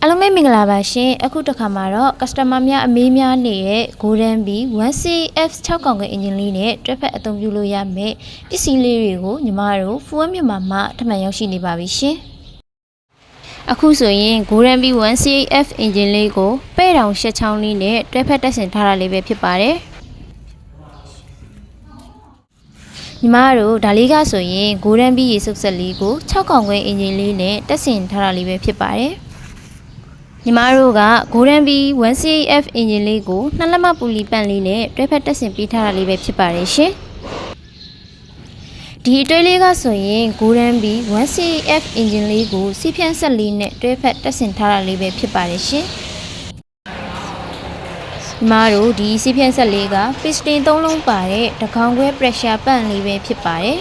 အားလုံးပဲမင်္ဂလာပါရှင်အခုတစ်ခါမှာတော့ customer များအမေးများနေတဲ့ Golden Bee 1CF6 ကောင်ကအင်ဂျင်လေးနဲ့တွဲဖက်အသုံးပြုလို့ရမယ်ပစ္စည်းလေးတွေကိုညီမတို့ Full မြန်မာမှာထပ်မံရောက်ရှိနေပါပြီရှင်အခုဆိုရင် Golden Bee 1CF အင်ဂျင်လေးကိုပဲ့တောင်ရှက်ချောင်းလေးနဲ့တွဲဖက်တက်ဆင်ထားတာလေးပဲဖြစ်ပါတယ်ညီမတို့ဒါလေးကဆိုရင် Golden Bee ရေစုပ်ဆက်လေးကို6ကောင်ခွဲအင်ဂျင်လေးနဲ့တက်ဆင်ထားတာလေးပဲဖြစ်ပါတယ်ညီမတို့က Golden Bee 1CF အင်ဂျင်လေးကိုနှစ်လက်မပူလီပန့်လေးနဲ့တွဲဖက်တက်ဆင်ပေးထားတာလေးပဲဖြစ်ပါတယ်ရှင်ဒီအတွေ့လေးကဆိုရင် Golden Bee 1CF အင်ဂျင်လေးကိုစီးဖြန်းဆက်လေးနဲ့တွဲဖက်တက်ဆင်ထားတာလေးပဲဖြစ်ပါတယ်ရှင်ညီမတို့ဒီစီးဖြန်းဆက်လေးက piston 3လုံးပါတဲ့တကောင်ခွဲ pressure ပန့်လေးပဲဖြစ်ပါတယ်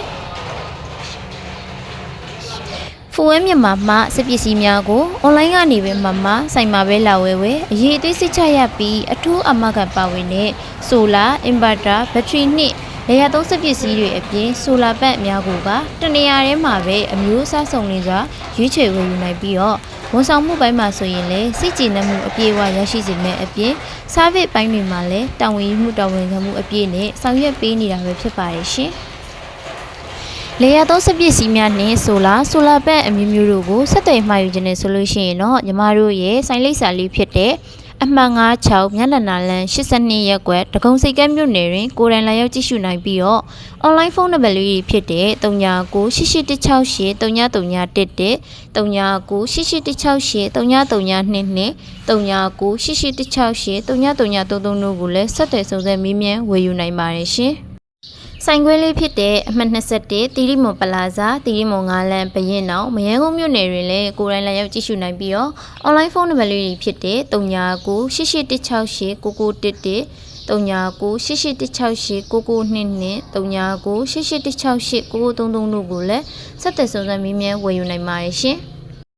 Full မြန်မာမှာစပစ္စည်းများကို online ကနေပဲမှဆိုင်မှာပဲလာဝယ်အရေးအသေးစိတ်ချရပြီးအထူးအမခံပါဝင်တဲ့ solar inverter battery နဲ့လေယာသုံးစပစ္စည်းတွေအပြင် solar pack အများကိုကတနေရာထဲမှာပဲအမျိုးအစားစုံလင်စွာရွေးချယ်ဝယ်ယူနိုင်ပြီးတော့ဝန်ဆောင်မှုပိုင်းမှာဆိုရင်လည်းစိတ်ကြည်နက်မှုအပြည့်အဝရရှိစေမယ့်အပြင် service ပိုင်းတွေမှာလည်းတာဝန်ယူမှုတာဝန်ခံမှုအပြည့်နဲ့ဆောင်ရွက်ပေးနေတာပဲဖြစ်ပါတယ်ရှင်လေယာသုံးစပစ္စည်းများနဲ့solar pack အမျိုးမျိုးတို့ကိုဆက်သွယ်မှာယူခြင်းနဲ့ဆိုလို့ရှိရင်တော့ညီမတို့ရဲ့ဆိုင်လိပ်စာလေးဖြစ်တဲ့အမှတ်96မြနန္ဒာလမ်း82ရပ်ကွက်ဒဂုံစိတ်ကမ်းမြို့နယ်တွင်ကိုယ်တိုင်လာရောက်ကြည့်ရှုနိုင်ပြီးတော့ online ဖုန်းနံပါတ်လေးဖြစ်တဲ့399888633111 3998886322 3998886333တို့ကိုလည်းဆက်သွယ်စုံစမ်းမေးမြန်းဝယ်ယူနိုင်ပါတယ်ရှင်ဆိုင်ခွဲလေးဖြစ်တဲ့အမှတ်21တီရီမွန်ပလာဇာတီရီမွန်9လမ်းဘရင်တောင်မရန်ကုန်မြို့နယ်တွင်လည်းကိုယ်တိုင်လာရောက်ကြည့်ရှုနိုင်ပြီးတော့ online ဖုန်းနံပါတ်လေးဖြစ်တဲ့3998889911 3998889922 3998889933တို့ကိုလည်းဆက်သွယ်စုံစမ်းမေးမြန်းဝယ်ယူနိုင်ပါတယ်ရှင်